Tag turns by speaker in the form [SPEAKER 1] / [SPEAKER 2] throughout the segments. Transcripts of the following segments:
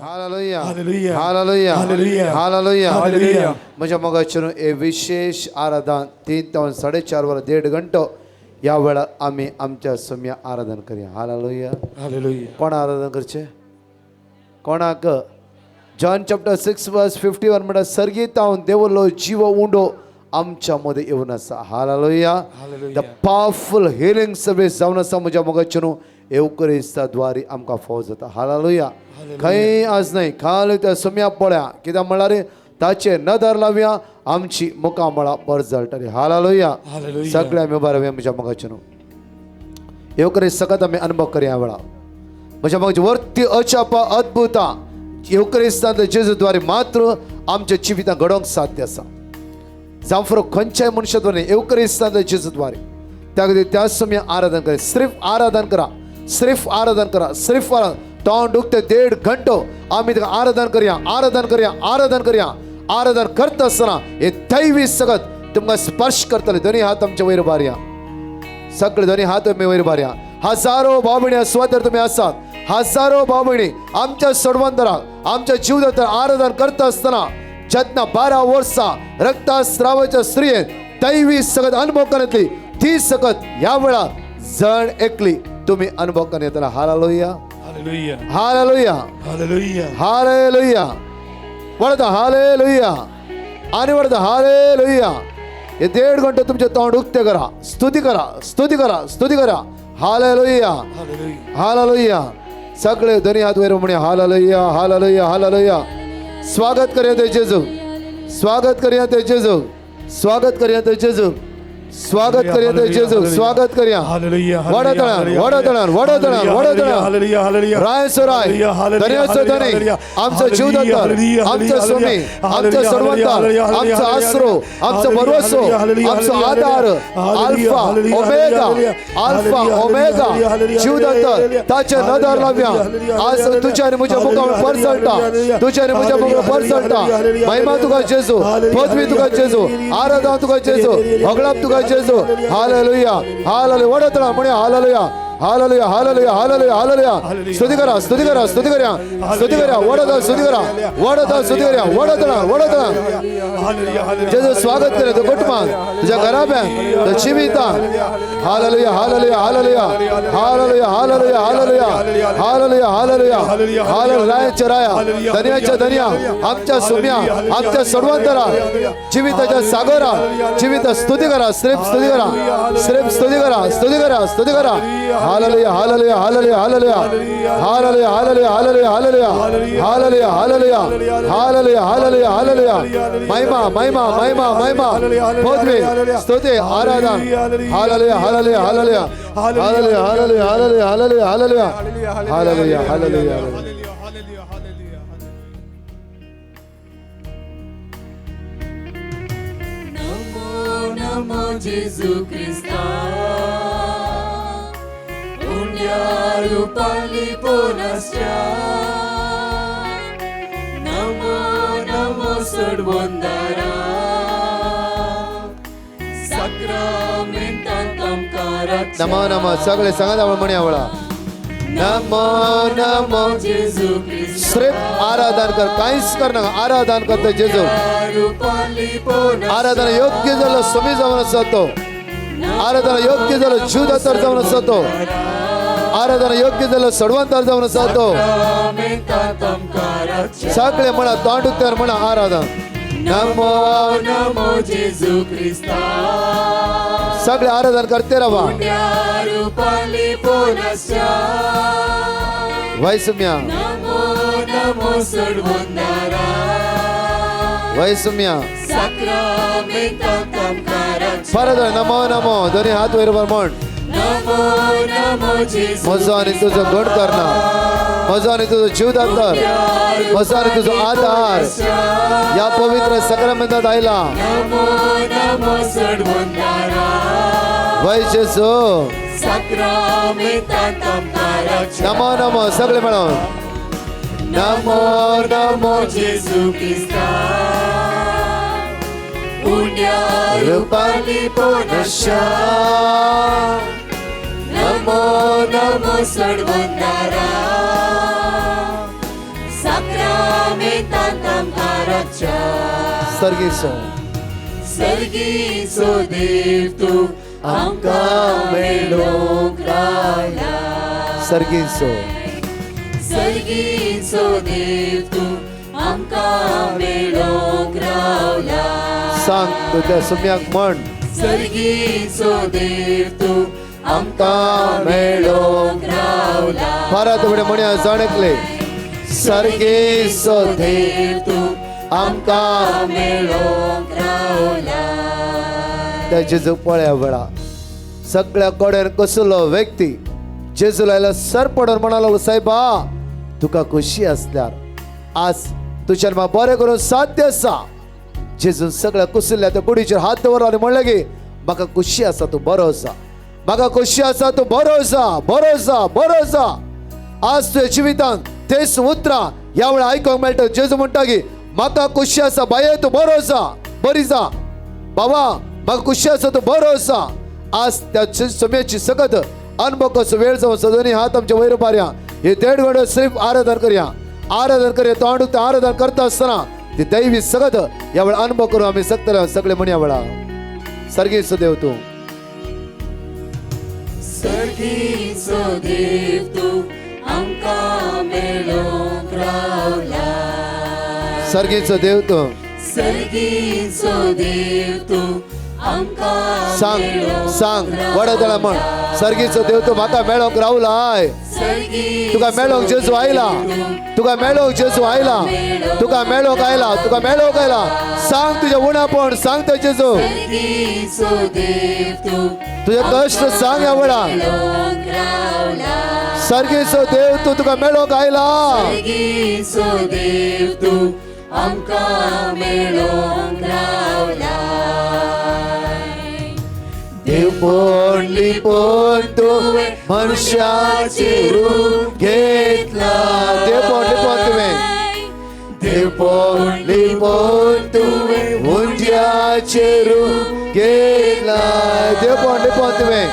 [SPEAKER 1] Hallelujah
[SPEAKER 2] hallelujah
[SPEAKER 1] hallelujah
[SPEAKER 2] hallelujah
[SPEAKER 1] hallelujah
[SPEAKER 2] hallelujah
[SPEAKER 1] म्हणजे मग ए विशेष आराधन 3 ते 4:30 वर 1.5 घंटा या वेळा आम्ही आमच्या सम्य आराधन करूया. हालेलुया
[SPEAKER 2] हालेलुया
[SPEAKER 1] कोण आराधन करचे कोणाक जॉन चॅप्टर 6 वर्स 51 म्हणटा सर्गीतावन देवलो जीव उंडो आमच्या मध्ये येऊन असा. Hallelujah the powerful healing service जावन असा म्हज्या मोगाचें एवकरिस्ताद्वारे आमकां फौज जाता. हालेलुया खंय आज नाही खाली त्या सम्या पळया कित्याक म्हळ्यार ताचे नदर लावया आमची मुखामळा बरी जाल्टली. हालेलुया सगळे आमी उबा रावया म्हज्या मोगाचें एवकरिस्त सकत आमी अनुभव करया वेळा म्हज्या मोगाची वर्ती अचापा अद्भुता एवकरिस्तांत जेजूद्वारे मात्र आमच्या जिवितांत घडोवंक साध्य आसा. जावं फरक खंयच्याय मनशाद्वारे एवकरिस्तांत जेजूद्वारे त्या खातीर त्या समय आराधन करा. सिर्फ आराधन करा सिर्फ आराधन करा सिर्फ तोंड दुखते 1.5 घंटो आम्ही आराधन करया आराधन करया आराधन करया. आराधन करता आसतना हे दैवी सगत तुमकां स्पर्श करतले. दोन्ही हात आमच्या वयर बारया सगळे दोन्ही हात आमी वयर बारया. हजारो भाव भयणी स्वतर तुम्ही आसात हजारो भाव भयणी आमच्या सडवंतराक आमच्या जीवदात आराधन करता आसतना जेन्ना 12 वर्सां रक्तस्रावाच्या स्त्रियेन दैवी सगत अनुभव करतली ती सगत ह्या वेळा जण एकली तुम्ही अनुभव करन येतला. हालेलुया
[SPEAKER 2] हालेलुया
[SPEAKER 1] हालेलुया
[SPEAKER 2] हालेलुया
[SPEAKER 1] हालेलुया वळता हालेलुया आणि वळता हालेलुया. हे 1.5 घंटे तुमचे तोंड उक्ते करा स्तुती करा स्तुती करा स्तुती करा. हालेलुया हालेलुया सगळे दोन्ही हात वयर म्हणूया. हालेलुया हालेलुया हालेलुया स्वागत करूया ते जेजू स्वागत करूया ते जेजू स्वागत करूया ते जेजू स्वागत करूया ते जेजू स्वागत करूया. वडतळान वडतळान वडतळान वडतळान रायसराय धन्यसो धनी आमचा जीवदाता आमचा स्वामी आमचा सर्वंता आमचा आसरो आमचा भरवसो आमचा आधार अल्फा ओमेगा जीवदाता ताचे नदर लावया आज तुझ्या आणि म्हज्या मुखार परसळटा तुझ्या आणि म्हज्या मुखार परसळटा. महिमा तुका जेजू पदवी तुका जेजू आराधना तुका जेजू भगळाप तुका जेजू. हालेलुया हालेलुया वडतळा म्हणया हालेलुया हालेलुया हालेलुया हालेलुया हालेलुया स्तुती करा स्तुती करा स्तुती करा स्तुती करा वडतळा स्तुती करा वडतळा स्तुती करा वडतळा वडतळा जेजू स्वागत करा तो कुटुंबात तुझ्या घराब्यान तो जिवितान. हालेलुया hallelujah hallelujah hallelujah hallelujah hallelujah hallelujah hallelujah हालेलुया रायाच्या राया धन्याच्या धन्या आमच्या सोम्या आमच्या सर्वंतरा जीविताच्या सागरा जीवित स्तुती करा सिर्फ स्तुती करा सिर्फ स्तुती करा स्तुती करा स्तुती करा. हालेलुया hallelujah hallelujah hallelujah hallelujah hallelujah hallelujah hallelujah hallelujah hallelujah hallelujah हालेलुया महिमा महिमा महिमा महिमा पदवी स्तुती आराधना. हालेलुया hallelujah hallelujah hallelujah hallelujah hallelujah hallelujah hallelujah hallelujah हालेलुया.
[SPEAKER 3] नमो जेजू ख्रिस्ता उंड्या रूपाली पोनस्या नमो नमो सडवंदारा साक्रामेंटांत आमकां रक्षा.
[SPEAKER 1] नमो नमो सगळे सांगा म्हणया वळा नमो नमो
[SPEAKER 3] जेजू ख्रिस्ता
[SPEAKER 1] सिर्फ आराधन कर काहीच कर नका आराधन करता जेजू.
[SPEAKER 3] रूपाली पोनस्या
[SPEAKER 1] आराधना योग्य झालं स्वामी जाऊन असतो आराधना योग्य झालं जीवदातर जाऊन असतो आराधना योग्य झालं सडवंतर जाऊन असतो.
[SPEAKER 3] साक्रामेंटांत आमकां रक्षा.
[SPEAKER 1] सगळे म्हणा तोंड उक्त्यार म्हणा आराधन नमो
[SPEAKER 3] नमो जेजू ख्रिस्ता
[SPEAKER 1] सगळे आराधन करते राहा.
[SPEAKER 3] रूपाली पोनस्या
[SPEAKER 1] वैसम्या
[SPEAKER 3] नमो नमो सडवंदारा
[SPEAKER 1] वैसम्या
[SPEAKER 3] साक्रामेंटांत आमकां रक्षा.
[SPEAKER 1] परत नमो नमो दोन्ही हात वयर म्हण
[SPEAKER 3] नमो नमो जेजू
[SPEAKER 1] म्हजो आनी तुजो गण करना म्हजो आनी तुजो जीवदातर म्हजो आनी तुजो आधार या पवित्र सक्रामेंतांत आयला.
[SPEAKER 3] नमो नमो सडवंदारा
[SPEAKER 1] वै जेजू
[SPEAKER 3] साक्रामेंतांत आमकां रक्षा.
[SPEAKER 1] नमो नमो सगळे म्हणून नमो नमो
[SPEAKER 3] जेजू ख्रिस्ता उंड्या रूपाली पोनस्या नमो नमो सडवंदारा साक्रामेंतांत मेतांताम कारच्या
[SPEAKER 1] सर्गीचो
[SPEAKER 3] सर्गीचो देव तू आमकां मेळोंक रावला
[SPEAKER 1] सर्गीचो
[SPEAKER 3] सर्गीचो देव तू आमकां मेळोंक रावला
[SPEAKER 1] सांग तुझ्या सुम्याक म्हण
[SPEAKER 3] सर्गीचो देव तू आमकां मेळोंक रावला
[SPEAKER 1] परत उडे म्हणया जाणकले सर्गीचो देव
[SPEAKER 3] तू
[SPEAKER 1] आमकां
[SPEAKER 3] मेळोंक रावला
[SPEAKER 1] त्या जेजू पळया वेळा सगळ्या कडेन कसलो व्यक्ती जेजू लायला सर पडून म्हणालो साहेबा तुका खुशी असल्यार आज तुझ्यान म्हाका बरें करून साध्य आसा जेजून सगळ्या कुसल्या त्या कुडीचेर हात दवरलो आनी म्हणलें की म्हाका खुशी आसा तूं बरो आसा म्हाका खुशी आसा तूं बरो आसा बरो आसा बरो आसा आज तुझ्या जिवितांत तेच उतरां ह्या वेळा आयकोंक मेळटा जेजू म्हणटा की म्हाका खुशी आसा बाये तूं बरो आसा बरी जा बाबा म्हाका खुशी आसा तूं बरो आसा आज त्या समयाची सगत अनुभव कसो वेळ जावन दोन्ही हात आमच्या वयर पारया हे देड घडो सिर्फ आराधन करया तोंड ते आराधन करता आसतना ती दैवी सगत ह्या वेळा अनुभव करून आमी सकतले सगळे म्हणया वेळा सर्गीचो देव तूं
[SPEAKER 3] सर्गीचो देव तू आमकां मेळोंक रावला
[SPEAKER 1] सर्गीचो देव तूं
[SPEAKER 3] सर्गीचो देव तू आमकां
[SPEAKER 1] सांग सांग वडदळा म्हण सर्गीचो देव तूं म्हाका मेळोंक रावलाय तुका मेळोंक जेजू आयला तुका मेळोंक जेजू आयला तुका मेळोंक आयला तुका मेळोंक आयला सांग तुझ्या उणापण सांग त्या जेजू
[SPEAKER 3] सर्गीचो देव तू
[SPEAKER 1] तुझे कष्ट सांग ह्या वेळा
[SPEAKER 3] मेळोंक रावला
[SPEAKER 1] सर्गीचो देव तूं तुका मेळोंक आयला
[SPEAKER 3] सर्गीचो देव तू आमकां मेळोंक रावला
[SPEAKER 1] देव पोण लिपोन तुवें मनशाचे रूप घेतला देव पोण लिपोन तुवें देव पोण लिपोन तुवें हुंड्याचे रूप घेतला देव पोण लिपोन तुवें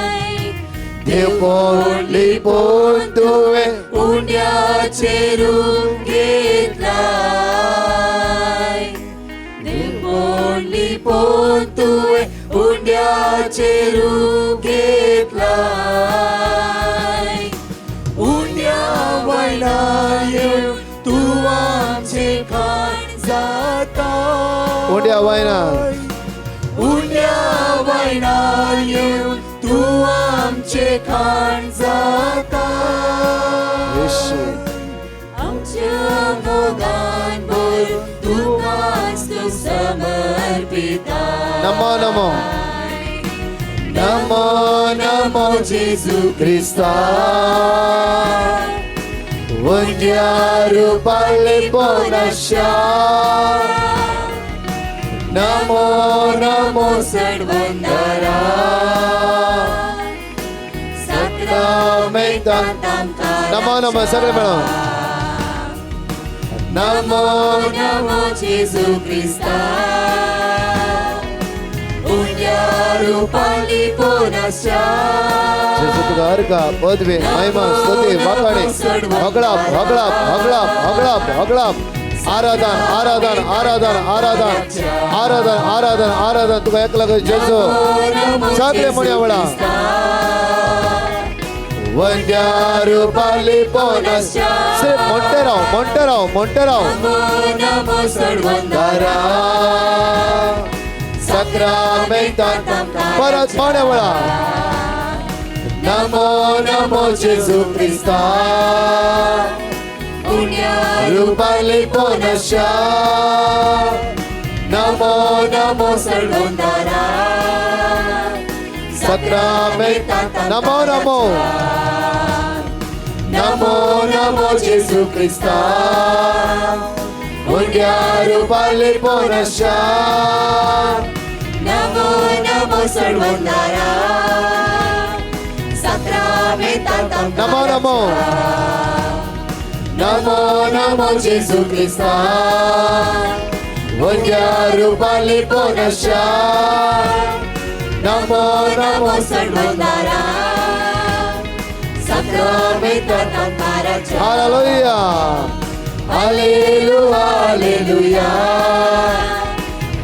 [SPEAKER 1] देव पोण लिपोन तुवें
[SPEAKER 3] हुंड्याचे रूप घेतला देव पोण लिपोन तुवें हुंड्याचे रूप घेतला हुंड्या वयल्यान येवन तूं आमचे खाण जाता
[SPEAKER 1] हुंड्या वयल्यान
[SPEAKER 3] हुंड्या वयल्यान येवन तूं आमचे खाण जाता आमच्या मोगान भरून तुकाच तूं समर्पिता
[SPEAKER 1] नमो नमो नमो नमो जेजू क्रिस्ता हुंड्या रूपाले पोनशा नमो नमो
[SPEAKER 3] सडवंदरा
[SPEAKER 1] नमो नमो सगळे मेळून नमो
[SPEAKER 3] नमो जेजू क्रिस्ता हुंड्या रूपाली पोनशा
[SPEAKER 1] जेजू तुका अर्घ पदवी महिमा स्तुती वाखाणी हगळाप हगळाप हगळाप हगळाप हगळाप आराधन आराधन आराधन आराधन आराधन आराधन आराधन तुका एकला जेजू सगळे म्हणया वेळा वंद्या रूपाली पोनशा सिर्फ म्हणते राव म्हणते राव म्हणते राव
[SPEAKER 3] नमो सडवंदरा
[SPEAKER 1] सक्रामेंतांत परत म्हणया वेळा नमो नमो जेजू क्रिस्ता रूपाली पोनशा नमो नमो
[SPEAKER 3] सडवंदरा
[SPEAKER 1] सक्रामेंतांत नमो नमो नमो नमो जेजू क्रिस्ता हुंड्या रूपाली पोनशा
[SPEAKER 3] नमो नमो सडवंदरा
[SPEAKER 1] नमो नमो नमो नमो जेजू क्रिस्ता हुंड्या रूपाली पोनशा नमो नमो
[SPEAKER 3] सडवंदरा हालेलुया
[SPEAKER 1] hallelujah
[SPEAKER 3] hallelujah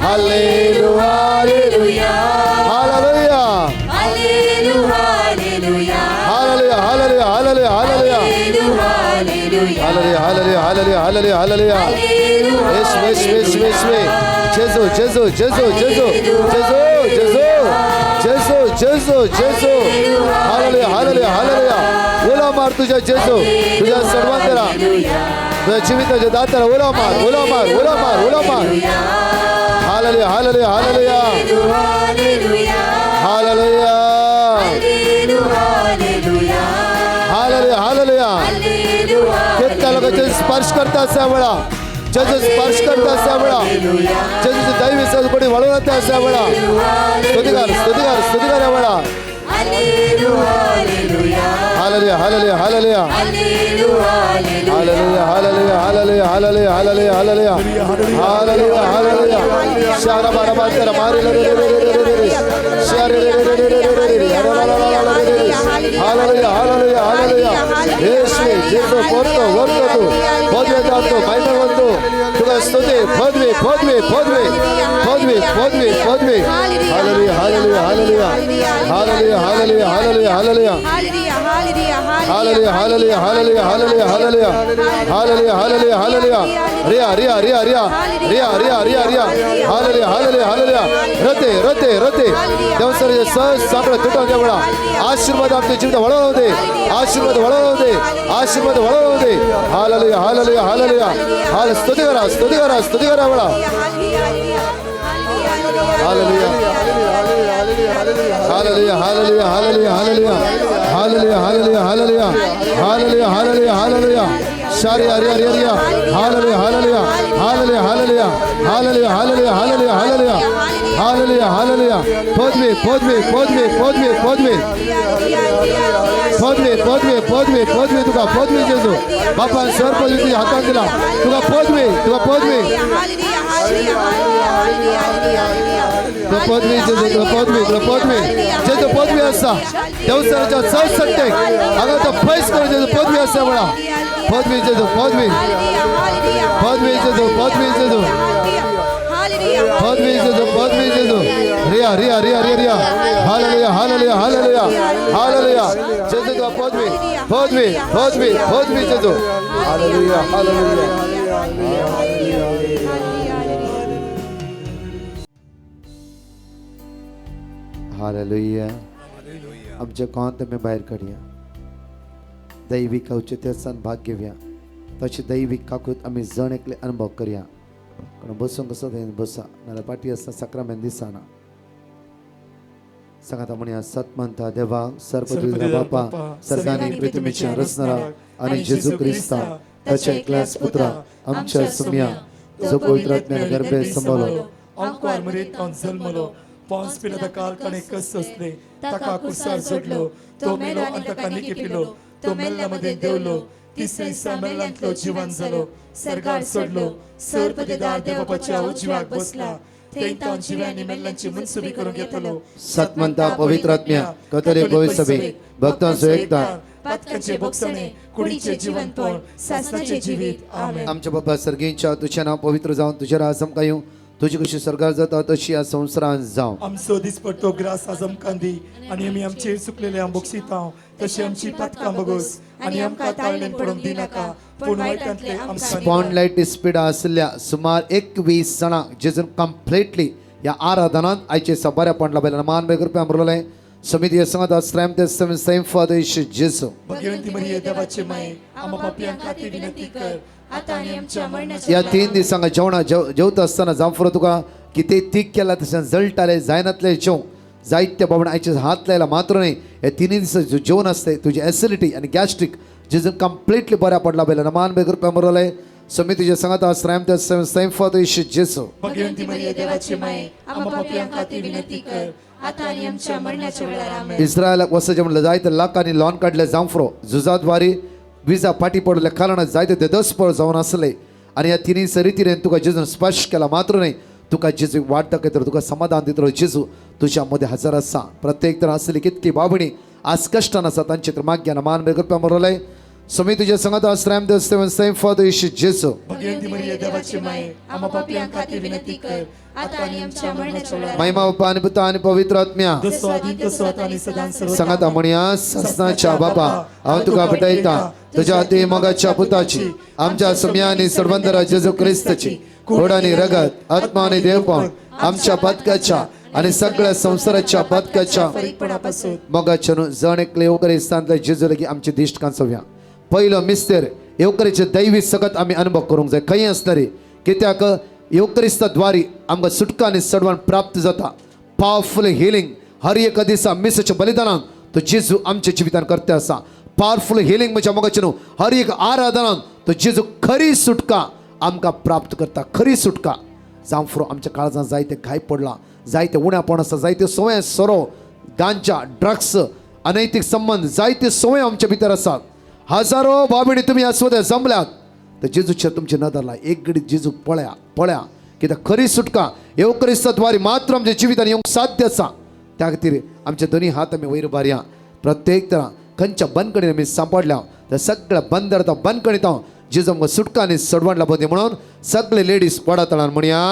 [SPEAKER 1] hallelujah
[SPEAKER 3] hallelujah
[SPEAKER 1] hallelujah
[SPEAKER 3] hallelujah hallelujah
[SPEAKER 1] hallelujah hallelujah hallelujah hallelujah
[SPEAKER 3] hallelujah
[SPEAKER 1] hallelujah hallelujah hallelujah हालेलुया येशू येशू येशू येशू जेजू जेजू जेजू जेजू जेजू जेजू जेजू जेजू जेजू हालेलुया हालेलुया हालेलुया उला मार तुझ्या जेजू तुझ्या सर्वांतरा तुझ्या जीविताच्या दाताला उला मार उला मार उला मार उला मार hallelujah hallelujah hallelujah
[SPEAKER 3] hallelujah
[SPEAKER 1] hallelujah hallelujah hallelujah कितना लोग जे स्पर्श करता असा वेळा जेजू स्पर्श करता असा वेळा जेजूची दैवी सगळी वळून येते असा वेळा स्तुतिकार स्तुतिकार स्तुतिकार या वेळा hallelujah hallelujah hallelujah hallelujah hallelujah hallelujah hallelujah hallelujah hallelujah hallelujah hallelujah शारा बारा बारा मारी रे रे रे रे रे रे शारे रे रे रे रे रे रे रे हालेलुया हालेलुया हालेलुया येशू जेजू पोरतो वर्तो तू पदवी दातो महिमा वंतो तुझा स्तुती पदवी पदवी पदवी पदवी पदवी पदवी हालेलुया hallelujah hallelujah hallelujah hallelujah hallelujah hallelujah hallelujah hallelujah hallelujah hallelujah hallelujah hallelujah hallelujah हालेलुया रिया रिया रिया रिया रिया रिया रिया रिया हालेलुया हालेलुया हालेलुया रते रते रते देवसर सहज सापडा तुटा देवळा आशीर्वाद आमच्या जीवित वळवून दे आशीर्वाद वळवून दे आशीर्वाद वळवून दे हालेलुया हालेलुया हालेलुया हाल स्तुती करा स्तुती करा स्तुती करा वळा hallelujah hallelujah hallelujah hallelujah hallelujah hallelujah hallelujah hallelujah hallelujah hallelujah hallelujah शारी हरि हरि हरिया hallelujah hallelujah hallelujah hallelujah hallelujah hallelujah hallelujah hallelujah hallelujah hallelujah पदवी पदवी पदवी पदवी पदवी पदवी पदवी पदवी पदवी तुका पदवी जेजू बापान सर पदवी तुझ्या हातात दिला तुका पदवी तुका पदवी तुला पदवी जेजू तुला पदवी तुला पदवी जेजू पदवी असा देवसराच्या चौसष्टे हांगा तो फैस कर जेजू पदवी असा म्हणा पदवी जेजू पदवी पदवी जेजू पदवी जेजू पदवी जेजू पदवी जेजू रिया रिया रिया रिया रिया हालेलुया हालेलुया हालेलुया हालेलुया जेजू तुला पदवी पदवी पदवी पदवी जेजू हालेलुया हालेलुया हालेलुया आमच्या कांत मी बाहेर काढूया दैविक औचित्यासान भाग घेऊया तशी दैविक काकूत आम्ही जण एकले अनुभव करूया कारण बसून कसं जाईन बसा नाल्या पाठी असता सक्रामेंत दिसाना सांगाता म्हणया सत म्हणता देवा सर्वपृथ्वीचा बापा सर्गांनी पृथ्वीच्या रचणारा आणि जेजू ख्रिस्ता त्याच्या एकल्याच पुत्रा आमच्या सुम्या जो पवित्रात्म्याने गर्भे संभाळलो
[SPEAKER 2] अंकुर मरीत जन्मलो पॉन्स पिलादा काल कणे कस असले ताका कुसार जोडलो तो मेलो अंतकांनी पिलो तो मेल्ल्यामध्ये देवलो तिसरे मेल्ल्यांतलो जीवन जालो सरगार सोडलो सर्पदेदार देवबाच्या उजव्याक बसला थंय जिव्यांनी मेल्ल्यांची मनसुबी करून घेतलो
[SPEAKER 1] सत म्हणता पवित्रात्म्या कथले गोय सभे भक्तांचो एकता
[SPEAKER 2] पातकाचे बोगसणे कुडीचे जीवनपण सासनाचे जीवित आमेन
[SPEAKER 1] आमच्या बाबा सर्गींच्या तुझे नाव पवित्र जाऊन तुझ्या राजम कायू तुझी कशी सरकार जाता तशी या संवसारांत जावं
[SPEAKER 2] आमचो दिसपट्टो ग्रास आजम कांदी आणि आम्ही आमचे चुकलेले आंबोक्षितांव तशी आमची पातकां बगोस आणि आमकां ताळणेन पडूंक दिनाका पूण वायटांतले आमकां
[SPEAKER 1] स्पॉनलाइट स्पीड आसल्या सुमार 21 जाणांक जेजून कंप्लीटली या आराधनांत आयचे सबाऱ्या पडला बेला मान बेगरपे आमरोले समिती संगत आश्रम ते सेम फादर जेसू
[SPEAKER 2] भगवंती मरिये देवाचे माये आम्हा पापयांक खातीर विनंती कर आता आणि आमच्या मरणाच्या
[SPEAKER 1] या 3 दिसांक जेवणा जेवता असताना जांफरो तुका कितें तीक केला तशें जळटाले जायनातले जेव जायत्य बाबण आयचे हात लायला मात्र न्ही हे 3 दिसा जेवण असते तुझी एसिडिटी आणि गॅस्ट्रिक जेजून कंप्लीटली बऱ्या पडला बेला मान बेगरपे आमरोले समितीचे संगत आश्रम ते सेम फादर जेसू
[SPEAKER 2] भगवंती मरिये देवाचे माये आम्हा पापयांक खातीर विनंती कर आता आणि आमच्या मरणाच्या वेळार आमेन
[SPEAKER 1] इस्रायलाक वचचें म्हणलें जायते लाखांनी लॉन काडले जांफरो झुजात वारी विजा पाटी पडले कारण जायते ते दसपळ जावन आसले आणि या 3 रितीन तुका जेजून स्पर्श केला मात्र न्ही तुका जेजू वाडटा तर तुका समाधान दितलो जेजू तुझ्या मध्ये हजर आसा प्रत्येक तर आसली कितकी बाबणी आज कश्टान आसा तांचे तर माग्यान मान बेगरपे मरले सो मी तुझ्या संगत आश्रय देव सेम फॉर येशू जेसू
[SPEAKER 2] भगवंती मरिये देवाची माये आम्हा पापियां खातीर विनंती कर आता आणि आमच्या मरणाच्या वेळार
[SPEAKER 1] महिमा बापा आणि पिता आणि पवित्र आत्म्या
[SPEAKER 2] जसो आदी तसो आता आणि सदां सर्व
[SPEAKER 1] संगत म्हणया ससनाच्या बापा हांव तुका भेटयता तुझ्या ते मगाच्या पुताची आमच्या सम्या आणि सर्वंदरा जेजू क्रिस्ताची खोड आणि रगत आत्मा आणि देवपण आमच्या पदकाच्या आणि सगळ्या संसाराच्या पदकाच्या
[SPEAKER 2] परिपणापासून
[SPEAKER 1] मगाच्यानु जण एकले येवकरी स्थानला जेजू लगी आमची दिश्ट कांसोव्या पहिलं मिस्तेर येवकरीचे दैवी सगत आम्ही अनुभव करूंक जाय खंय आसतरी कित्याक येवकरिस्ताद्वारी आमकां सुटका आनी सडवण प्राप्त जाता पॉवरफुल हिलिंग हर एक दिसा मिसाच्या बलिदानान तो जेजू आमच्या जिवितान करते आसा पॉवरफुल हिलिंग म्हणजे मगाचे न्हू हर एक आराधनान तो जेजू खरी सुटका आमकां प्राप्त करता खरी सुटका जावं फुरो आमच्या काळजांत जायते घाय पडला जायते उण्यापण आसा जायते सवय सोरो गांजा ड्रग्स अनैतीक संबंध जायते सवय आमच्या भितर आसात हजारो भावणी तुम्ही आसवदे जमल्यात तर जेजूच्या तुमचे नदरला एक घडी जेजू पळया कित्याक खरी सुटका येवकरिस्ताद्वारे मात्र आमच्या जिवितान येवंक साध्य आसा त्या खातीर आमचे दोन्ही हात आमी वयर बारया प्रत्येक तरां खंयच्या बंदकणीन आमी सांपडल्या त्या सगळ्या बंदर बंदकणीत हांव जेजू आमकां सुटका आनी सडवण लाभोदी म्हणून सगळे लेडीज पडा तळान म्हणया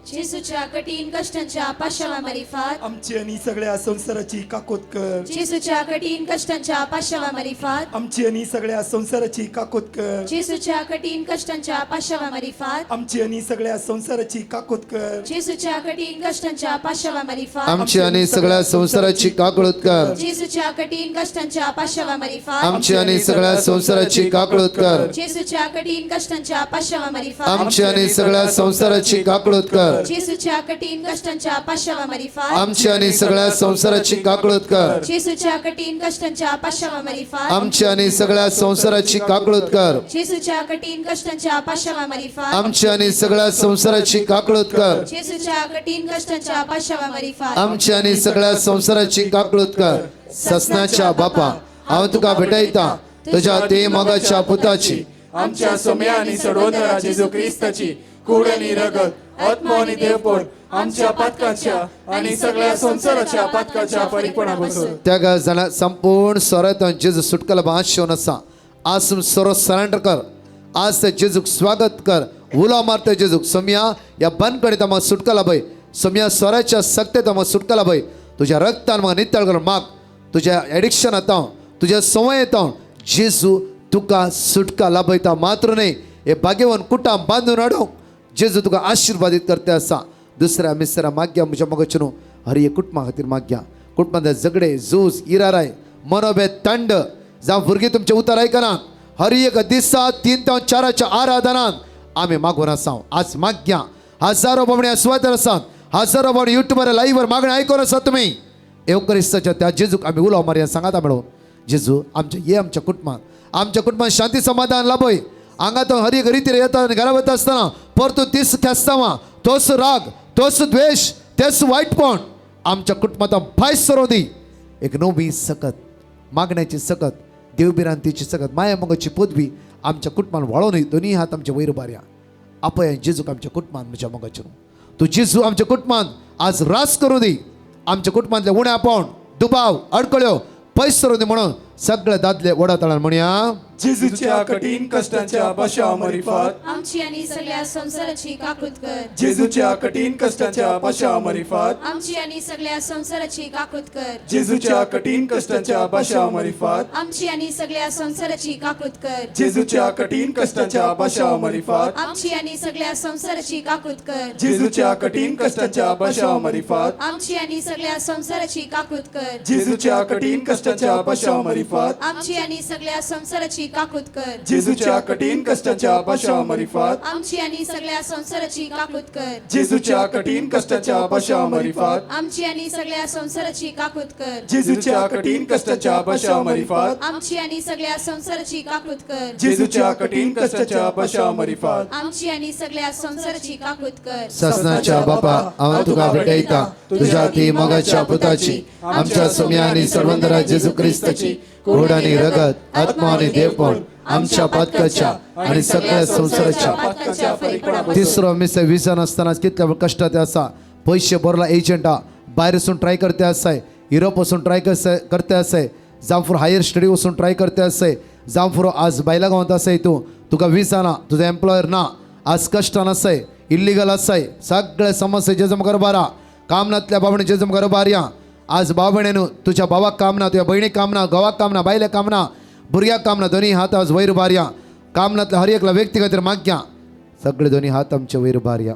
[SPEAKER 3] जेसूच्या कठीण कष्टांच्या पाशवा मारिफात
[SPEAKER 2] आमची आणि सगळ्या संसाराची काकोत कर
[SPEAKER 3] जेसूच्या कठीण कष्टांच्या पाशवा मारिफात
[SPEAKER 2] आमची आणि सगळ्या संसाराची काकोत कर
[SPEAKER 3] जेसूच्या कठीण कष्टांच्या पाशवा मारिफात
[SPEAKER 2] आमची आणि सगळ्या संसाराची काकोत कर
[SPEAKER 3] जेसूच्या कठीण कष्टांच्या पाशवा मारिफात
[SPEAKER 1] आमची आणि सगळ्या संसाराची काकळूत कर
[SPEAKER 3] जेसूच्या कठीण कष्टांच्या पाशवा मारिफात
[SPEAKER 1] आमची आणि सगळ्या संसाराची काकळूत कर
[SPEAKER 3] जेसूच्या कठीण कष्टांच्या पाशवा मारिफात
[SPEAKER 1] आमची आणि सगळ्या संसाराची काकळूत कर
[SPEAKER 3] जेसूच्या कठीण कष्टांच्या पाशवा मारिफात
[SPEAKER 1] आमची आणि सगळ्या संसाराची काकळूत कर
[SPEAKER 3] जेसूच्या कठीण कष्टांच्या पाशवा मारिफात
[SPEAKER 1] आमची आणि सगळ्या संसाराची काकळूत कर
[SPEAKER 3] जेसूच्या कठीण कष्टांच्या पाशवा मारिफात
[SPEAKER 1] आमची आणि सगळ्या संसाराची काकळूत कर
[SPEAKER 3] जेसूच्या कठीण कष्टांच्या पाशवा मारिफात
[SPEAKER 1] आमची आणि सगळ्या संसाराची काकळूत कर ससनाच्या बापा हांव तुका भेटयता तुझ्या ते मगाच्या पुताची
[SPEAKER 2] आमच्या सोम्या आणि सडवंदरा जेजू क्रिस्ताची कूड आणि रगत आत्मा आणि देवपण आमच्या पातकाच्या आणि सगळ्या संसाराच्या पातकाच्या परिपणापासून
[SPEAKER 1] त्या जाणा संपूर्ण सोरात जेजू सुटकाला भास शिवन आसा आज तुम सोरो सरेंडर कर आज ते जेजूक स्वागत कर उलो मारते जेजूक सोम्या या बंदकणीत आमकां सुटका लाभय सोम्या सोराच्या सक्तेत आमकां सुटका लाभय तुझ्या रक्तान म्हाका नितळ कर माग तुझ्या एडिक्शन येता तुझ्या संवय येता जेजू तुका सुटका लाभयता मात्र न्ही हे भाग्यवान कुटां बांदून हाडूंक जेजू तुका आशीर्वादीत करते आसा दुसऱ्या मिसरा माग्या म्हज्या मगाचे न्हू हर एक कुटुंबा खातीर माग्या कुटुंबांतले झगडे झूज इराराय मनोभेद थंड जावं भुरगीं तुमचे उतर आयकना हर एक दिसा 3 ते 4 आराधनान आमी मागून आसा आज माग्या हजारो बाबणे आस्वादर आसात हजारो बाबणे युट्यूबर लाईव्हवर मागणे आयकोन आसा तुमी येवकरिस्ताच्या त्या जेजूक आमी उलो मारया सांगाता मेळून जेजू आमच्या कुटुंबात शांती समाधान लाभय हांगा तो हर एक रितीन येता आनी घरा वता आसतना परतून तीच ख्यास्तावां तोच राग तोच द्वेष तेच वायटपण आमच्या कुटुंबात भायस सरो दी एक नवी सकत मागण्याची सकत देवबिरांतीची सकत माया मोगाची पदवी आमच्या कुटुंबान वाळोवन दोन्ही हात आमच्या वयर बारया आपय जेजूक आमच्या कुटुंबान म्हज्या मोगाचे तूं जेजू आमच्या कुटुंबान आज रास करूं दी आमच्या कुटुंबातले उण्यापण दुबाव अडकळ्यो पयस सरो दी म्हणून सगळे दादले वडा तळान म्हणया
[SPEAKER 2] जेजूच्या कठीण कष्टांच्या पाशवा मारिफात
[SPEAKER 3] आमची आणि सगळ्या संसाराची काकूत कर
[SPEAKER 2] जेजूच्या कठीण कष्टांच्या पाशवा मारिफात
[SPEAKER 3] आमची आणि सगळ्या संसाराची काकूत कर
[SPEAKER 2] जेजूच्या कठीण कष्टांच्या पाशवा मारिफात
[SPEAKER 3] आमची आणि सगळ्या संसाराची काकूत कर
[SPEAKER 2] जेजूच्या कठीण कष्टांच्या पाशवा मारिफात
[SPEAKER 3] आमची आणि सगळ्या संसाराची काकूत कर
[SPEAKER 2] जेजूच्या कठीण कष्टांच्या पाशवा मारिफात
[SPEAKER 3] आमची आणि सगळ्या संसाराची काकूत कर
[SPEAKER 2] जेजूच्या कठीण कष्टांच्या पाशवा मारिफात
[SPEAKER 3] आमची आणि सगळ्या संसाराची काकूत कर
[SPEAKER 2] जेजूच्या कठीण कष्टांच्या पाशवा मारिफात
[SPEAKER 3] आमची आणि सगळ्या संसाराची काकूत कर
[SPEAKER 2] जेजूच्या कठीण कष्टांच्या पाशवा मारिफात
[SPEAKER 3] आमची आणि सगळ्या संसाराची काकूत कर
[SPEAKER 2] जेजूच्या कठीण कष्टांच्या पाशवा मारिफात
[SPEAKER 3] आमची आणि सगळ्या संसाराची काकूत कर
[SPEAKER 2] जेजूच्या कठीण कष्टांच्या पाशवा मारिफात
[SPEAKER 3] आमची आणि सगळ्या संसाराची काकूत कर
[SPEAKER 1] ससनाच्या बापा हांव तुका भेटयता तुझ्या ती मगाच्या पुताची आमच्या सोम्या आणि सर्वंदरा जेजू क्रिस्ताची खोड आणि रगत आत्मा आणि देवपण आमच्या पातकाच्या आणि सगळ्या संसाराच्या तिसरो मिस विजन आसतना कितल्या कष्टात आसा पयशे भरला एजंटा भायर वचून ट्राय करते आसाय युरोप वचून ट्राय करते आसाय जावं फॉर हायर स्टडी वचून ट्राय करते आसाय जावं फुरो आज बायला गांवांत आसाय तूं तुका विसा ना तुजो एम्प्लॉयर ना आज कश्टान आसाय इल्लिगल आसाय सगळे समस्या जेजू मुखार बारा काम नातल्या बाबणे जेजू मुखार बारया आज बाबणेनू तुझ्या भावाक काम ना तुझ्या भयणीक काम ना घोवाक काम ना बायलेक काम ना भुरग्याक काम ना दोनी हात आज वयर बारया काम नातल्या हर एकल्या व्यक्ती खातीर मागया सगळे दोनी हात आमचे वयर बारया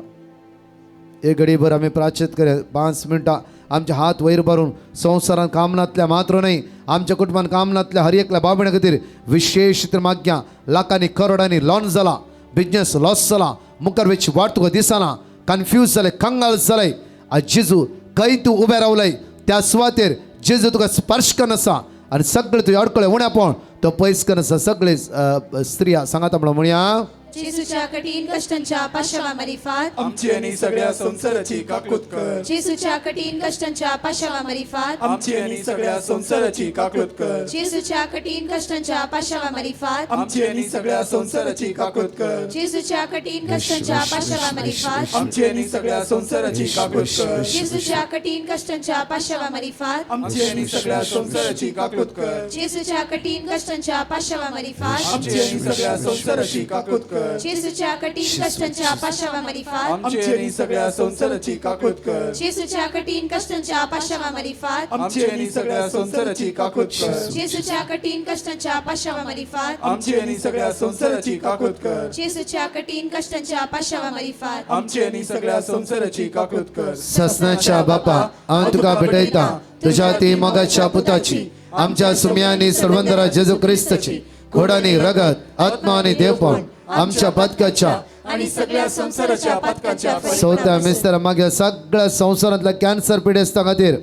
[SPEAKER 1] एक घडीभर आमी प्राचित करया 5 मिनटां आमचे हात वयर बारून संवसारान काम नातल्या मात्र न्हय आमच्या कुटुंबान काम नातल्या हर एकल्या बाबणे खातीर विशेष तर मागया लाखांनी करोडांनी लॉन्स जाला बिझनेस लॉस जाला मुखार वेची वाट तुका दिसना कन्फ्यूज जाले कंगाल जाले आज जेजू खंय तूं उबें रावलय त्या सुवातेर जेजू तुका स्पर्श करन आसा आनी सगळे तुजे अडकळे उण्या पळोवन तो पयस करन आसा सगळे स्त्रिया सांगाता म्हणून म्हणया
[SPEAKER 3] जेजूच्या कठीण कष्टांच्या पाशवा मरिफात
[SPEAKER 2] आमची आणि सगळ्या संसाराची काकूत कर
[SPEAKER 3] जेजूच्या कठीण कष्टांच्या पाशवा मरिफात
[SPEAKER 2] आमची आणि सगळ्या संसाराची काकूत कर
[SPEAKER 3] जेजूच्या कठीण कष्टांच्या पाशवा मरिफात
[SPEAKER 2] आमची आणि सगळ्या संसाराची काकूत कर
[SPEAKER 3] जेजूच्या कठीण कष्टांच्या पाशवा मरिफात
[SPEAKER 2] आमची आणि सगळ्या संसाराची काकूत कर
[SPEAKER 3] जेजूच्या कठीण कष्टांच्या पाशवा मरिफात
[SPEAKER 2] आमची आणि सगळ्या संसाराची काकूत कर
[SPEAKER 3] जेजूच्या कठीण कष्टांच्या पाशवा मरिफात
[SPEAKER 2] आमची आणि सगळ्या संसाराची काकूत कर
[SPEAKER 3] जेजूच्या कठीण कष्टांच्या पाशवा मरिफात
[SPEAKER 2] आमची आणि सगळ्या संसाराची काकूत कर
[SPEAKER 3] जेजूच्या कठीण कष्टांच्या पाशवा मरिफात
[SPEAKER 2] आमची आणि सगळ्या संसाराची काकूत कर
[SPEAKER 3] जेजूच्या कठीण कष्टांच्या पाशवा मरिफात
[SPEAKER 2] आमची आणि सगळ्या संसाराची काकूत कर
[SPEAKER 3] जेजूच्या कठीण कष्टांच्या पाशवा मरिफात
[SPEAKER 2] आमची आणि सगळ्या संसाराची काकूत कर
[SPEAKER 1] ससनाच्या बापा हांव तुका भेटयता तुझ्या ती मोगाच्या पुताची आमच्या सुम्यांनी सर्वंदरा जेजू क्रिस्ताची खोडानी रगत आत्मा आणि देवपण आमच्या पदकाच्या
[SPEAKER 2] आणि सगळ्या संसाराच्या पदकाच्या
[SPEAKER 1] सौत्या मिस्तर मागे सगळ्या संसारातल्या कॅन्सर पिडेस्ता खातीर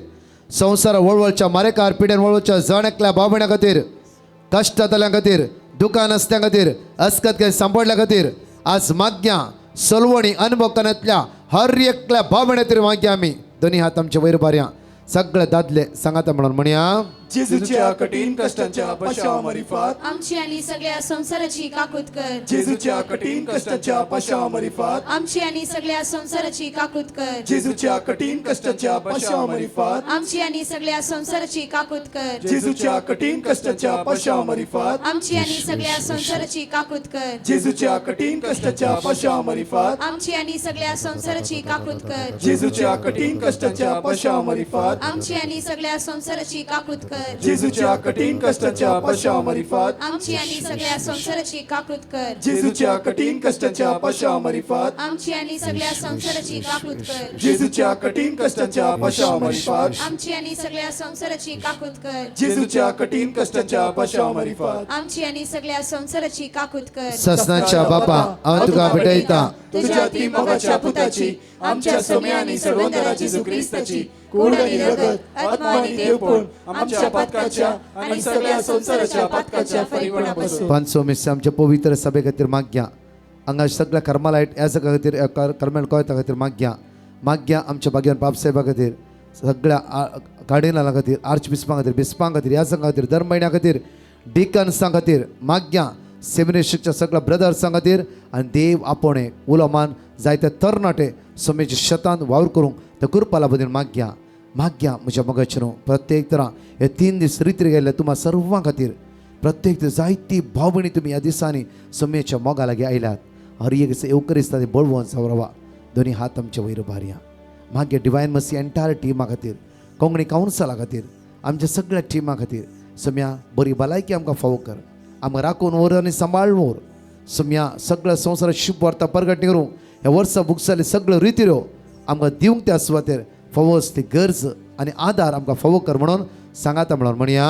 [SPEAKER 1] संसार वळवळच्या मारेकार पिडेन वळवळच्या जणेकल्या बाबण्या खातीर कश्टातल्या खातीर दुकान असत्या खातीर अस्कत काय सांपडल्या खातीर आज माग्या सलवणी अनुभव करण्यातल्या हर एकल्या बाबण्या तरी माग्या आम्ही दोन्ही हात आमच्या वयर बारया सगळे दादले सांगाता म्हणून म्हणया
[SPEAKER 2] जेजूच्या कठीण कष्टांच्या पशाव मरिफात
[SPEAKER 3] आमची आणि सगळ्या संसाराची काकूत कर
[SPEAKER 2] जेजूच्या कठीण कष्टाच्या पशाव मरिफात
[SPEAKER 3] आमची आणि सगळ्या संसाराची काकूत कर
[SPEAKER 2] जेजूच्या कठीण कष्टाच्या पशाव मरिफात
[SPEAKER 3] आमची आणि सगळ्या संसाराची काकूत कर
[SPEAKER 2] जेजूच्या कठीण कष्टाच्या पशाव मरिफात
[SPEAKER 3] आमची आणि सगळ्या संसाराची काकूत कर
[SPEAKER 2] जेजूच्या कठीण कष्टाच्या पशाव मरिफात
[SPEAKER 3] आमची आणि सगळ्या संसाराची काकूत कर
[SPEAKER 2] जेजूच्या कठीण कष्टाच्या पशाव मरिफात
[SPEAKER 3] आमची आणि सगळ्या संसाराची काकूत कर
[SPEAKER 2] जेजूच्या कठीण कष्टाच्या पशाव मरिफात
[SPEAKER 3] आमची आणि सगळ्या संसाराची काकूत कर
[SPEAKER 2] जेजूच्या कठीण कष्टाच्या पशाव मरिफात
[SPEAKER 3] आमची आणि सगळ्या संसाराची काकूत कर
[SPEAKER 2] जेजूच्या कठीण कष्टाच्या पशाव मरिफात
[SPEAKER 3] आमची आणि सगळ्या संसाराची काकूत कर
[SPEAKER 2] जेजूच्या कठीण कष्टाच्या पशाव मरिफात
[SPEAKER 3] आमची आणि सगळ्या संसाराची काकूत कर
[SPEAKER 1] ससनाच्या बापा हांव तुका भेटयता
[SPEAKER 2] तुझ्या ती मोगाच्या पुताची आमच्या सोम्यानी सर्वंदरा जेजू क्रिस्ताची कूड आणि रगत आत्मा आणि देवपण आमच्या पदकाच्या आणि सगळ्या संसाराच्या पदकाच्या फरीपणापासून
[SPEAKER 1] पांचवो मिस आमच्या पवित्र सभे खातीर माग्या हांगा सगळ्या कर्मालायट ह्या सगळ्या खातीर कर्मेल कोयता खातीर माग्या आमच्या बागेन बापसाहेबा खातीर सगळ्या कार्डिनला खातीर आर्च बिस्पां खातीर ह्या संघा खातीर दर म्हयन्या खातीर डिकन्सां खातीर माग्या सेमिनेशच्या सगळ्या ब्रदर्सां खातीर आनी देव आपोणे उलोमान जायते तरणाटे समेच्या शेतांत वावर करूंक त्या कुरपाला बद्दल माग्या म्हज्या मोगाचेर प्रत्येक तरां हे 3 दीस रिती गेल्ले तुम्हा सर्वां खातीर प्रत्येक दीस जायती भाव भयणी तुमी ह्या दिसांनी समेच्या मोगा लागीं आयल्यात हर एक दिसा येवकरिस्ता ती बळवून सावरवा दोनी हात आमचे वयर बारया मागे डिवायन मसी एंटायर टिमा खातीर कोंकणी कावन्सला खातीर आमच्या सगळ्या टिमा खातीर सम्या बरी भलायकी आमकां फावो कर आमकां राखून व्हर आनी सांबाळून सम्या सगळ्या संवसारात शुभ वार्ता परगटणी करूं ह्या वर्सा बुक्साली सगळ्यो रितीऱ्यो आमकां दिवंक त्या सुवातेर फवोस ती गरज आनी आदार आमकां फावो कर म्हणून सांगाता म्हणून म्हणया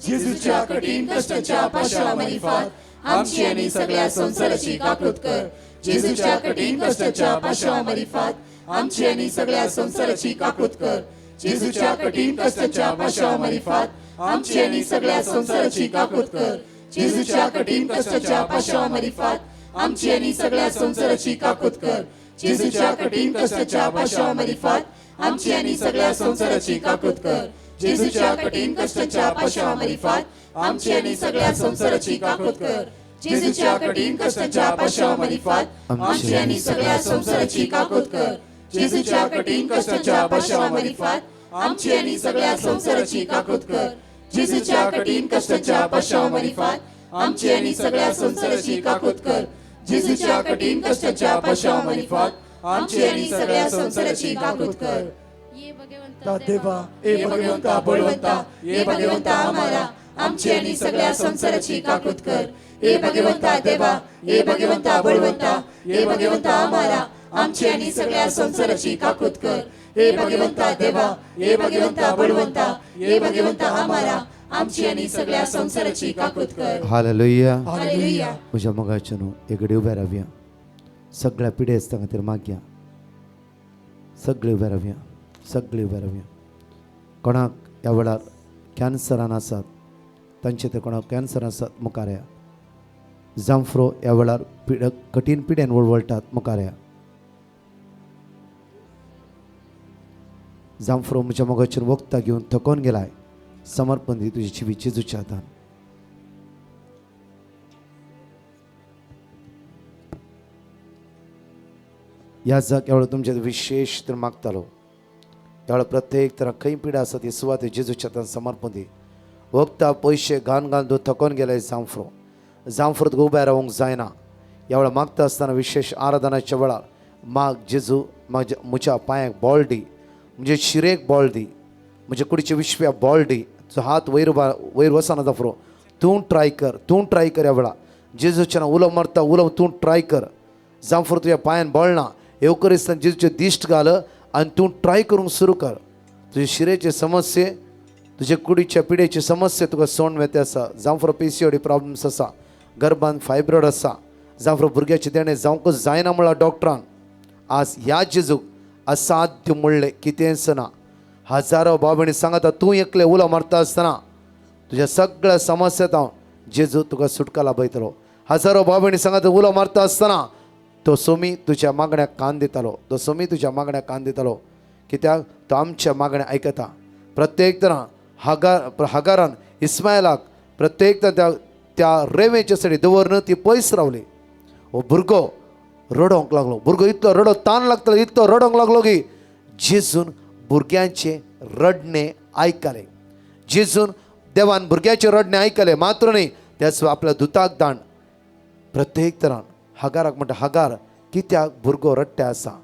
[SPEAKER 2] जेजूच्या कठीण कष्टाच्या पशाव मरिफात आमची आणि सगळ्या संसाराची काकूत कर जेजूच्या कठीण कष्टाच्या पशाव मरिफात आमची आणि सगळ्या संसाराची काकूत कर जेजूच्या कठीण कष्टाच्या पशाव मरिफात आमची आणि सगळ्या संसाराची काकूत कर जेजूच्या कठीण कष्टाच्या पशाव मरिफात आमची आणि सगळ्या संसाराची काकूत कर जेजूच्या कठीण कष्टाच्या पशाव मरिफात आमची आणि सगळ्या संसाराची काकूत कर जेजूच्या कठीण कष्टाच्या पशाव मरिफात आमची आणि सगळ्या संसाराची काकूत कर जेजूच्या कठीण कष्टाच्या पशाव मरिफात आमची आणि सगळ्या संसाराची काकूत कर जेजूच्या कठीण कष्टाच्या पशाव मरिफात आमची आणि सगळ्या संसाराची काकूत कर जेजूच्या कठीण कष्टाच्या पशाव मरिफात
[SPEAKER 3] आमची आणि सगळ्या संसाराची काकूत कर जेजूच्या कठीण कष्टाच्या पश्चामारीफात आमची आणि सगळ्या संसाराची काकूत कर
[SPEAKER 2] देवा ए
[SPEAKER 3] भगवंता बळवंता ये भगवंता आम्हाला आमची आणि सगळ्या संसाराची काकूत कर हे भगवंता देवा हे भगवंता बळवंता हे भगवंता आम्हाला आमची आणि सगळ्या संसाराची काकूत कर हे भगवंता देवा हे भगवंता बळवंता हे भगवंता आम्हाला आमची आणि सगळ्या संसाराची काकूत कर
[SPEAKER 1] हालेलुया
[SPEAKER 3] हालेलुया
[SPEAKER 1] म्हज्या मोगाच्या न्हू एकडे उबे रावया सगळ्या पिढी आसता खातीर मागया सगळे उबे रावया सगळे उबे रावया कोणाक ह्या वेळार कॅन्सरान आसात तांचे ते कोणाक कॅन्सर आसात मुखार या जांफ्रो ह्या वेळार कठीण पिड्यान वळवळटात मुखार या जांफ्रो म्हज्या मोगाचेर वखदां घेवन थकोन गेलाय समर्पण दी तुजी जिवी जेजूच्या हातान ह्या जाग्यावर तुमचे विशेष तर मागतालो त्यावेळेला प्रत्येक तरा खंय पिडा आसा ती सुवात जेजूच्या हातान समर्पण दी वखदां पयशे घान घालून तूं थकोन गेलाय जांफ्रो तुका उबे रावंक जायना ह्या वेळा मागता आसतना विशेष आराधनाच्या वेळार माग जेजू म्हज्या पांयाक बॉल दी म्हणजे शिरेक बॉल दी म्हणजे कुडीच्या विश्व्या बॉल दी तुजो हात वयर वचना जाफ्रो तूं ट्राय कर ह्या वेळा जेजूच्या उलो मारता उलो तूं ट्राय कर जांफ्रो तुज्या पांयान बॉल ना येवकरिस्तान जेजूचे दिश्ट घाल आनी तूं ट्राय करूंक सुरू कर तुजे शिरेचे समस्ये तुजे कुडीच्या पिडेचे समस्या तुका सोंड वेते आसा जांफ्रो PCOD प्रॉब्लम्स आसा गर्भान फायब्रॉड आसा जांफ्रो भुरग्याचे देणे जावंकच जायना म्हळ्यार डॉक्टरान आज ह्या जेजूक असाध्य म्हणलें कितेंच ना हजारो बाबणी सांगता तूं एकले उलो मारता आसतना तुज्या सगळ्या समस्यांत हांव जेजू तुका सुटका लाभयतलो हजारो बाबणी सांगता उलो मारता आसतना तो सोमी तुज्या मागण्याक कान दितालो कित्याक तो आमच्या मागण्या आयकता प्रत्येक तरां हागारान इस्मायलाक प्रत्येक त्या रेवेच्या सडी दवरन ती पयस रावली हो भुरगो रडोंक लागलो भुरगो इतलो रडो ताण लागतालो इतलो रडोंक लागलो की जेजून भुरग्यांचे रडणे आयकले जेजून देवान भुरग्याचे रडणे आयकले मात्र न्ही त्याच आपल्या दुताक दाण प्रत्येक तरान हागाराक म्हणटा हागार कित्याक भुरगो रडटे आसा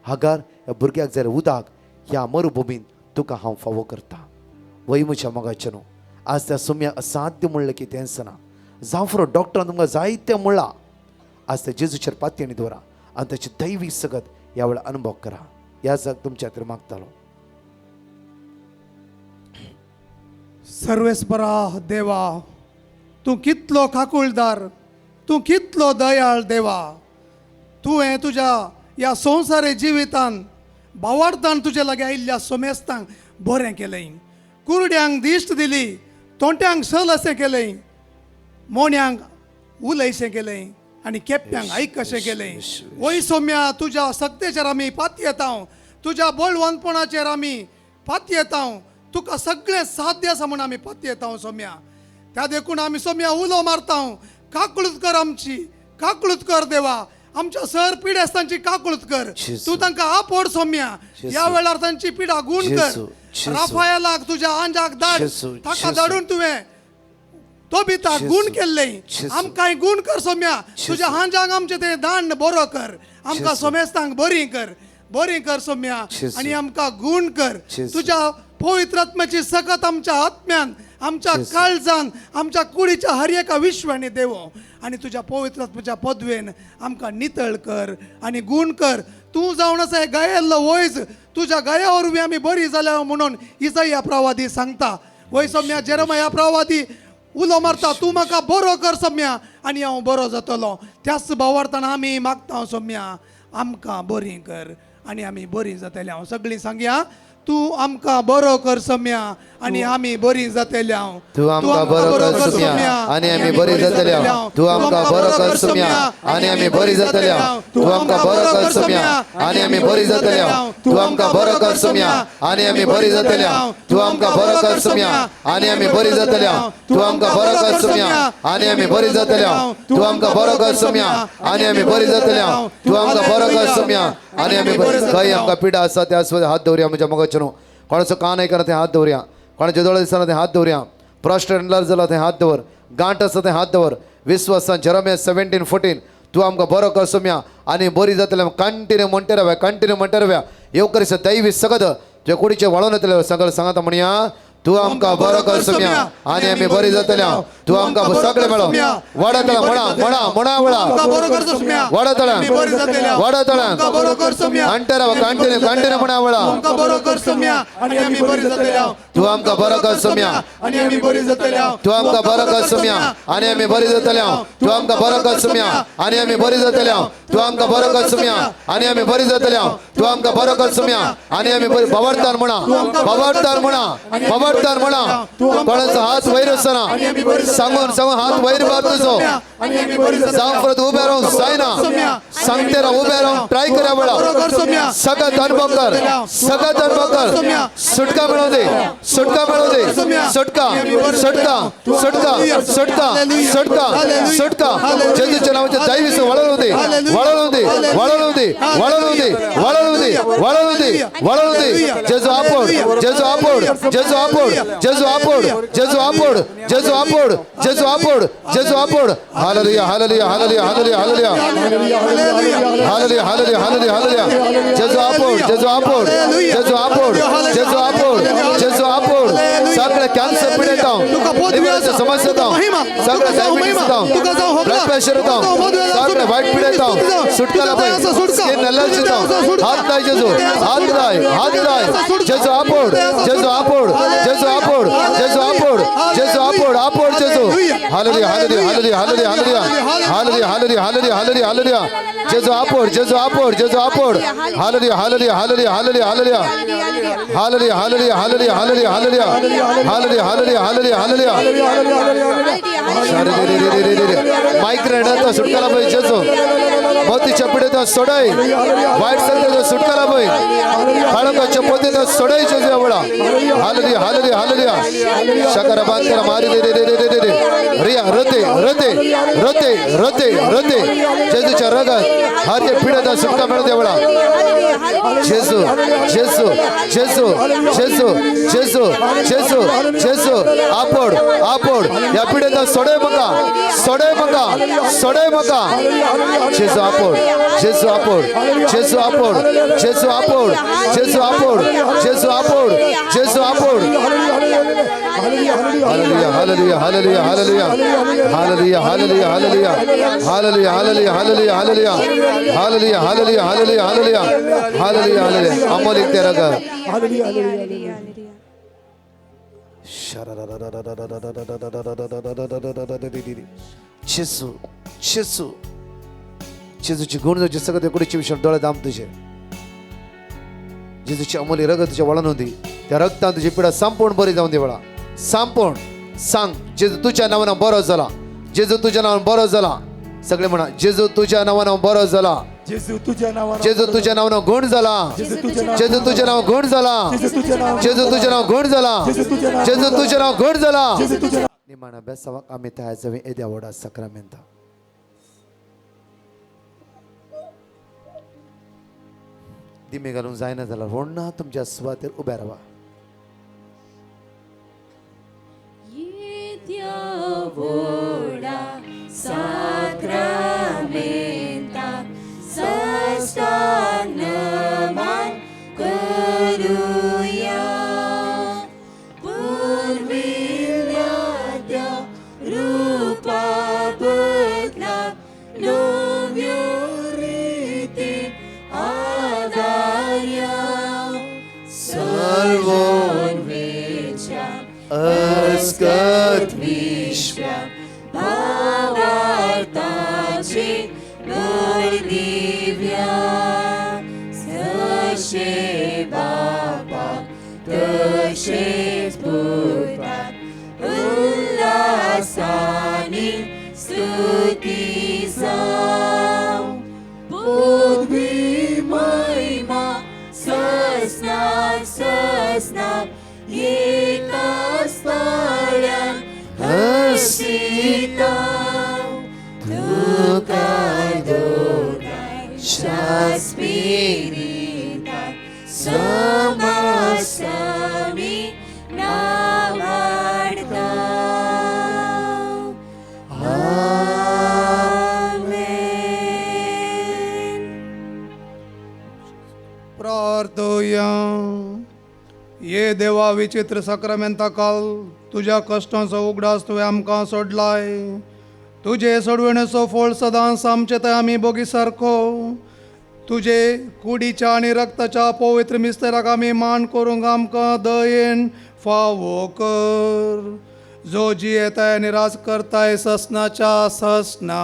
[SPEAKER 1] हागार ह्या भुरग्याक जाल्यार उदक ह्या मरुभुमीन तुका हांव फावो करता वय म्हज्या मोगाचें न्हू आज त्या सुम्याक असाध्य म्हणलें की तेंच ना जांफ्रो डॉक्टरान तुमकां जायतें म्हणलां आज त्या जेजूचेर पातयेणी दवरा आनी ताची दैवी सगत ह्या वेळा अनुभव करा ह्या जाग तुमच्या खातीर मागतालो
[SPEAKER 2] सर्वेस्परा देवा तूं कितलो काकुळदार तूं कितलो दयाळ देवा तुवें तुज्या ह्या संवसारी जिवितान भावार्थान तुजे लागीं आयिल्ल्या सोमेस्तांक बरें केलें कुरड्यांक दिश्ट दिली तोंट्यांक सल अशें केलें मोन्यांक उलयशें केलें आनी केप्यांक आयक कशें केलें वय सोम्या तुज्या सक्तेचेर आमी पाती येता तुज्या बळवंतपणाचेर आमी पाती येता तुका सगळें साध्य आसा म्हूण आमी पाती येता सोम्या त्या देखून आमी सोम्या उलो मारता काकुळत कर आमची काकुळत कर देवा आमच्या सर पिडेस्तांची काकुळत कर तूं तांकां आपड सोम्या ह्या वेळार तांची पिडा गूण कर राफायलाक तुज्या आंजाक धाड ताका धाडून तुवें तो बिता गूण केल्लें आमकांय गूण कर सोम्या तुज्या हांजाक आमचें तें दांड बरो कर आमकां सोमेस्तांक बरी कर सोम्या आनी आमकां गूण कर तुज्या पवित्र आत्म्याची सकत आमच्या आत्म्यान आमच्या काळजान आमच्या कुडीच्या हर एका विश्वानी देवो आनी तुज्या पवित्र आत्म्याच्या पदवेन आमकां नितळ कर आनी गूण कर तूं जावन आसा गायल्लो वयज तुज्या गाया वरवीं आमी बरी जाल्या म्हणून इसाया प्रवादी सांगता वय सोम्या जेरेमिया प्रवादी उलो मारता तूं म्हाका बरो कर सोम्या आनी हांव बरो जातलो त्याच भावार्थान आमी मागता सोम्या आमकां बरी कर आनी आमी बरी जातले हांव सगळीं सांगया तूं आमकां बरो कर सोम्या आनी आमी बरी जातले हांव
[SPEAKER 1] तूं आमकां बरो कर सोम्या आनी आमी बरी जातले हांव तूं आमकां बरो कर सोम्या आनी आमी बरी जातले हांव तूं आमकां बरो कर सोम्या आनी आमी बरी जातले हांव तूं आमकां बरो कर सोम्या आनी आमी बरी जातले हांव तूं आमकां बरो कर सोम्या आनी आमी बरी जातले हांव तूं आमकां बरो कर सोम्या आनी आमी बरी जातले हांव तूं आमकां बरो कर सोम्या आनी आमी बरी जातले हांव तूं आमकां बरो कर सोम्या आनी आमी खंय आमकां पिडा आसा त्या सुवातेर हात दवरया म्हज्या मोगाचेर कोणाचो कान आयकना थंय हात दवरया कोणाचे दोळे दिसना थंय हात दवरया प्रॉस्ट्रेट जाला थंय हात दवर गांठ आसा थंय हात दवर. विश्वासान जेरेमिया 17:14 तूं आमकां बरो कर सोम्या आनी बरी जातले कंटिन्यू म्हणटे राव्या येवकरीस दैवी सगत तुझ्या कुडीचे वळोन येतले सगळं सांगात म्हणया तू आमकां बरो कर सोम्या आनी आमी बरी जातल्या तू आमकां सगळे मेळो वडतला म्हणा वडतला आणटे राव कंटिन्यू म्हणा वळा तू आमकां बरो कर सोम्या तू आमकां बरो कर सोम्या आनी आमी बरी जातल्या तू आमकां बरो कर सोम्या आनी आमी बरी जातल्या तू आमकां बरो कर सोम्या आनी आमी बरी जातल्या तू आमकां बरो कर सोम्या आनी आमी बरी बवरतार म्हणा कोणाचो हात वयर आसना सांगून हात वयर मार तुजो जावं उबे रावंक जायना सांगते राव उबे रावंक ट्राय करा बळा सगळ्यात अनुभव कर सुटका मिळवू दे सुटका जेजूच्या नावाचे दैवीस वळवू दे जेजू आपोड हालेलुया जेजू आपोड सगळे कॅन्सर पीडित लिव्हरच्या समस्या सगळे डायबिटीस ब्लड प्रेशर सगळे वाईट पीडित सुटका लाभय स्किन एलर्जी हात दाय जेजू जेजू आपोड जेजू हालेलुया जेजू आपोड हालेलुया माइग्रेन सुटका लाभय जेजू मोतीच्या पिढीत सोडाय वाईट संगतीत सुटका लाभय काळोखाच्या पोतीत सोडाय जेजू एवढा हालेलुया शकरा बांधकर मारी दे रिया रोते जेजूच्या रगत हर एक पिढीत सुटका मिळत एवढा जेजू आपोड या पिढीत सोडे मका जेजू आपोड अमोलिक ते रग जेजूची गुण जे सगळे कुडीचे विषय डोळे दाम तुझे जेजूची अमोली रगत तुझ्या वळण होती त्या रक्तान तुझी पिढा संपूर्ण बरी जाऊन दे वळा संपूर्ण सांग जेजू तुझ्या नावानं बरो झाला जेजू तुझ्या नावानं बरो झाला सगळे म्हणा जेजू तुझ्या नावानं बरो झाला जेजू तुझ्या नावानं गुण झाला जेजू तुझ्या नाव गुण झाला जेजू तुझ्या नाव गुण झाला जेजू तुझ्या नाव गुण झाला निमाणा बेसावाक आम्ही त्या जवे एद्या वडा सक्रामेंता दिमे घालून जायना झाला रोडना तुमच्या स्वातेर उभ्या राहा
[SPEAKER 3] Sacramenta, sastagnaman करूया पूर्विल्याद्या रूपा बदला नव्यो रीती आदार्या सर्वोन्वेच्या अस्कत विश्वा भावार्थाची दिव्या जशे बाबा तशेच पुता उल्हासानी स्तुती जाऊ पदवी महिमा ससनात एकाच पाळ्यान हसिता तुका दोगाय शास्पिरितात समासामी नावाडता
[SPEAKER 4] प्रार्थूया. ये देवा विचित्र सक्रमेंता काल तुझ्या कष्टांचो उगडास तुवें आमकां सोडलाय. तुजे सोडवणेचो फळ सदांच आमचे थंय आमी बोगी सारको. तुजे कुडीच्या आनी रक्ताच्या पवित्र मिस्तेराक आमी मान करूंक आमकां दयेन फावो कर. जो जी येताय आनी राज करताय ससनाच्या ससना.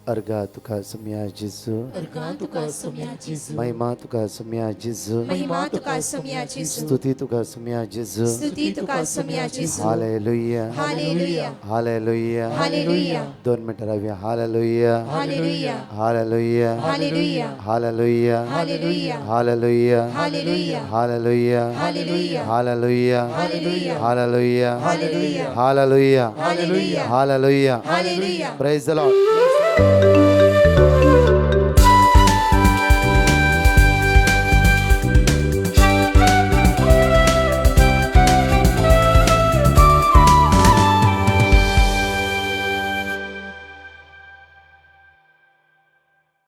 [SPEAKER 1] अर्गा तुका सुम्या जेजू,
[SPEAKER 2] अर्गा तुका सुम्या जेजू,
[SPEAKER 1] महिमा तुका सुम्या जेजू,
[SPEAKER 3] महिमा तुका सुम्या जेजू,
[SPEAKER 1] स्तुती तुका सुम्या जेजू.
[SPEAKER 3] स्तुती तुका सुम्या जेजू.
[SPEAKER 1] हालेलुया,
[SPEAKER 3] हालेलुया,
[SPEAKER 1] हालेलुया.
[SPEAKER 3] हालेलुया,
[SPEAKER 1] 2 मिनिटं राहूया. Hallelujah,
[SPEAKER 3] hallelujah,
[SPEAKER 1] hallelujah,
[SPEAKER 3] hallelujah,
[SPEAKER 1] hallelujah,
[SPEAKER 3] hallelujah,
[SPEAKER 1] hallelujah,
[SPEAKER 3] hallelujah,
[SPEAKER 1] hallelujah,
[SPEAKER 3] hallelujah,
[SPEAKER 1] hallelujah,
[SPEAKER 3] hallelujah,
[SPEAKER 1] hallelujah,
[SPEAKER 3] hallelujah,
[SPEAKER 1] hallelujah,
[SPEAKER 3] hallelujah,
[SPEAKER 1] hallelujah.
[SPEAKER 3] Hallelujah.
[SPEAKER 1] Praise the Lord.